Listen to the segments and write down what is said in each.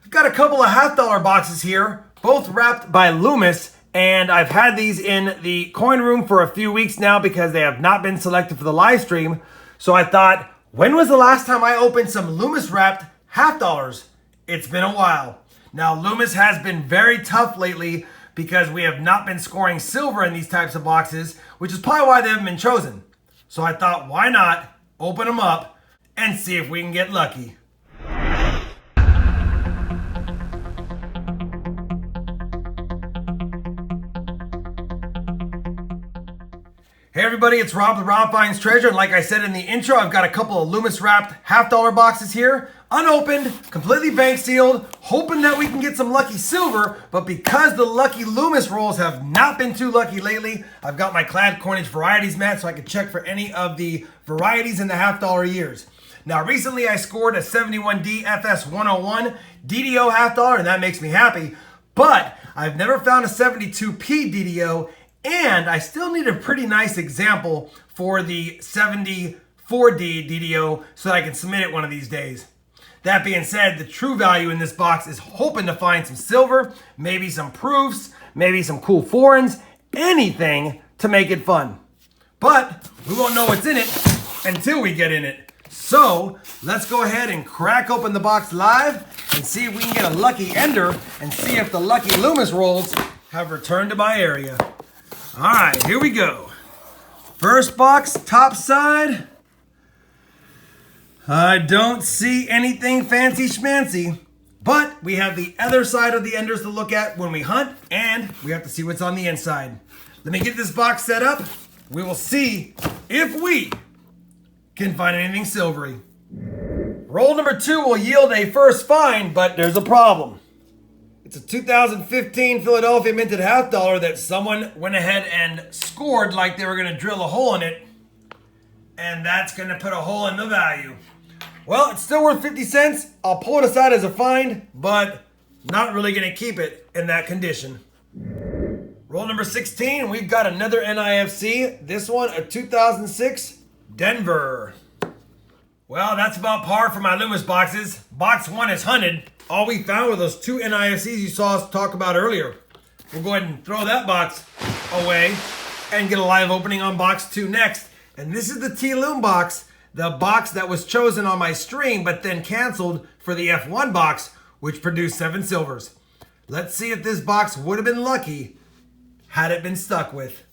I've got a couple of $1/2 boxes here, both wrapped by Loomis, and I've had these in the coin room for a few weeks now because they have not been selected for the live stream. So I thought, when was the last time I opened some Loomis wrapped $1/2? It's been a while. Now, Loomis has been very tough lately because we have not been scoring silver in these types of boxes, which is probably why they haven't been chosen. So I thought, why not open them up and see if we can get lucky. Hey everybody, it's Rob with RobFindsTreasure, and like I said in the intro, I've got a couple of Loomis wrapped $1/2 boxes here, unopened, completely bank sealed, hoping that we can get some lucky silver, but because the lucky Loomis rolls have not been too lucky lately, I've got my clad coinage varieties mat so I can check for any of the varieties in the $1/2 years. Now recently I scored a 71D FS 101 DDO $1/2, and that makes me happy, but I've never found a 72P DDO, and I still need a pretty nice example for the 74D DDO so that I can submit it one of these days. That being said, the true value in this box is hoping to find some silver, maybe some proofs, maybe some cool foreigns, anything to make it fun. But we won't know what's in it until we get in it. So let's go ahead and crack open the box live and see if we can get a lucky ender and see if the lucky Loomis rolls have returned to my area. All right, here we go. First box, top side. I don't see anything fancy schmancy, but we have the other side of the enders to look at when we hunt, and we have to see what's on the inside. Let me get this box set up. We will see if we can find anything silvery. Roll number 2 will yield a first find, but there's a problem. It's a 2015 Philadelphia minted $1/2 that someone went ahead and scored like they were going to drill a hole in it. And that's going to put a hole in the value. Well, it's still worth 50 cents. I'll pull it aside as a find, but not really going to keep it in that condition. Roll number 16, we've got another NIFC. This one, a 2006 Denver. Well, that's about par for my Loomis boxes. Box 1 is hunted. All we found were those 2 NIFCs you saw us talk about earlier. We'll go ahead and throw that box away and get a live opening on box 2 next. And this is the T-Loom box, the box that was chosen on my stream but then canceled for the F1 box, which produced 7 silvers. Let's see if this box would have been lucky had it been stuck with.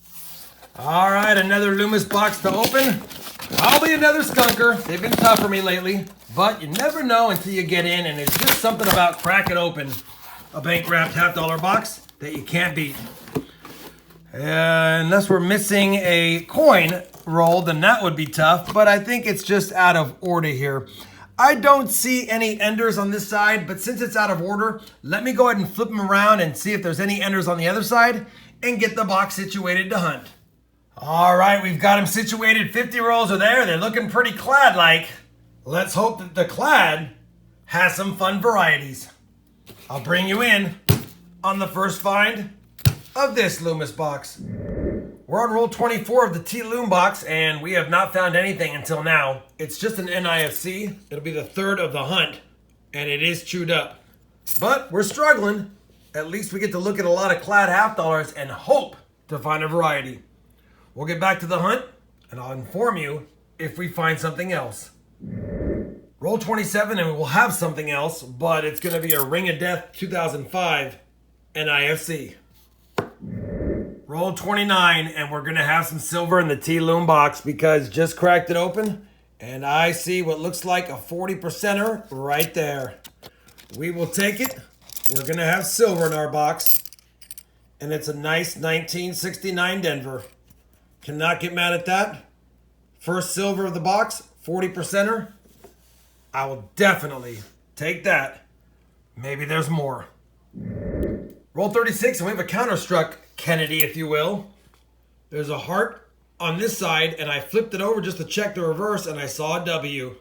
All right, another Loomis box to open. Probably another skunker. They've been tough for me lately, but you never know until you get in, and there's just something about cracking open a bank wrapped $1/2 box that you can't beat. Unless we're missing a coin roll, then that would be tough, but I think it's just out of order here. I don't see any enders on this side, but since it's out of order, let me go ahead and flip them around and see if there's any enders on the other side and get the box situated to hunt. All right, we've got them situated. 50 rolls are there. They're looking pretty clad-like. Let's hope that the clad has some fun varieties. I'll bring you in on the first find of this Loomis box. We're on roll 24 of the T-Loom box, and we have not found anything until now. It's just an NIFC. It'll be the 3rd of the hunt, and it is chewed up. But we're struggling. At least we get to look at a lot of clad $1/2 and hope to find a variety. We'll get back to the hunt, and I'll inform you if we find something else. Roll 27, and we'll have something else, but it's going to be a Ring of Death 2005 NIFC. Roll 29, and we're going to have some silver in the T-Loom box because just cracked it open, and I see what looks like a 40%er right there. We will take it. We're going to have silver in our box, and it's a nice 1969 Denver. Cannot get mad at that. First silver of the box, 40%er. I will definitely take that. Maybe there's more. Roll 36, and we have a counterstruck Kennedy, if you will. There's a heart on this side, and I flipped it over just to check the reverse, and I saw a W.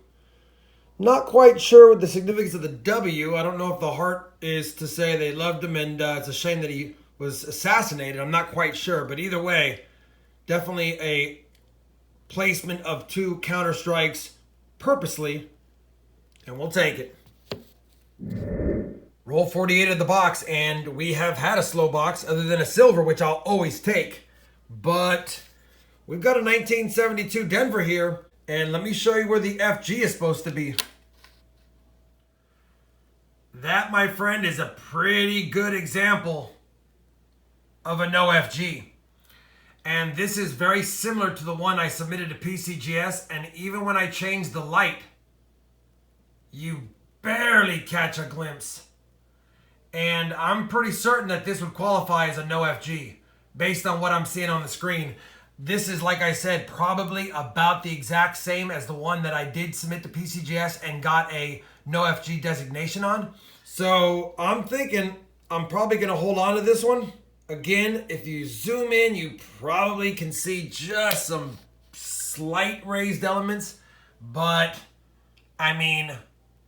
Not quite sure what the significance of the W. I don't know if the heart is to say they loved him, and it's a shame that he was assassinated. I'm not quite sure, but either way, definitely a placement of 2 counter strikes purposely, and we'll take it. Roll 48 of the box, and we have had a slow box other than a silver, which I'll always take. But we've got a 1972 Denver here, and let me show you where the FG is supposed to be. That, my friend, is a pretty good example of a no FG. And this is very similar to the one I submitted to PCGS, and even when I changed the light, you barely catch a glimpse. And I'm pretty certain that this would qualify as a no FG based on what I'm seeing on the screen. This is, like I said, probably about the exact same as the one that I did submit to PCGS and got a no FG designation on. So I'm thinking I'm probably going to hold on to this one. Again, if you zoom in, you probably can see just some slight raised elements, but I mean,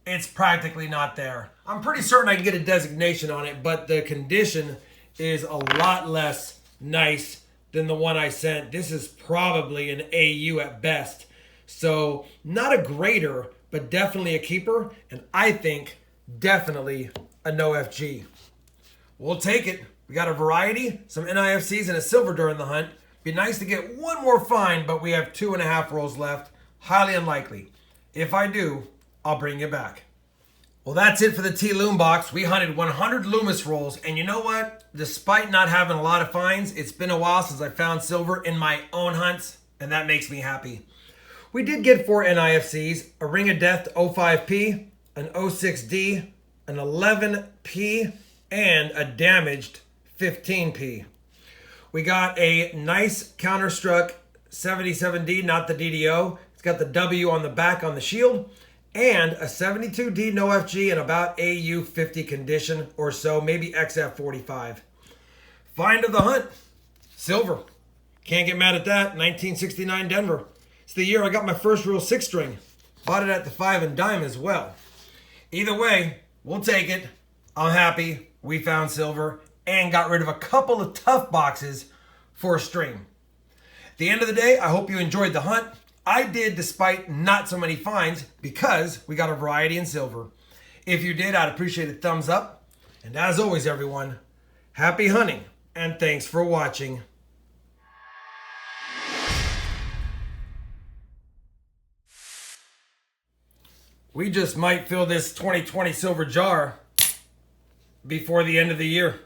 it's practically not there. I'm pretty certain I can get a designation on it, but the condition is a lot less nice than the one I sent. This is probably an AU at best. So not a grader, but definitely a keeper. And I think definitely a no FG. We'll take it. We got a variety, some NIFCs, and a silver during the hunt. Be nice to get one more find, but we have 2.5 rolls left. Highly unlikely. If I do, I'll bring you back. Well, that's it for the T-Loom box. We hunted 100 Loomis rolls, and you know what? Despite not having a lot of finds, it's been a while since I found silver in my own hunts, and that makes me happy. We did get 4 NIFCs, a Ring of Death 05P, an 06D, an 11P, and a damaged 15P. We got a nice Counterstruck 77D, not the DDO. It's got the W on the back on the shield, and a 72D no FG in about AU 50 condition or so, maybe XF 45. Find of the hunt, silver. Can't get mad at that. 1969 Denver. It's the year I got my first real 6-string. Bought it at the 5 and dime as well. Either way, we'll take it. I'm happy we found silver and got rid of a couple of tough boxes for a string. At the end of the day, I hope you enjoyed the hunt. I did, despite not so many finds, because we got a variety in silver. If you did, I'd appreciate a thumbs up. And as always, everyone, happy hunting and thanks for watching. We just might fill this 2020 silver jar before the end of the year.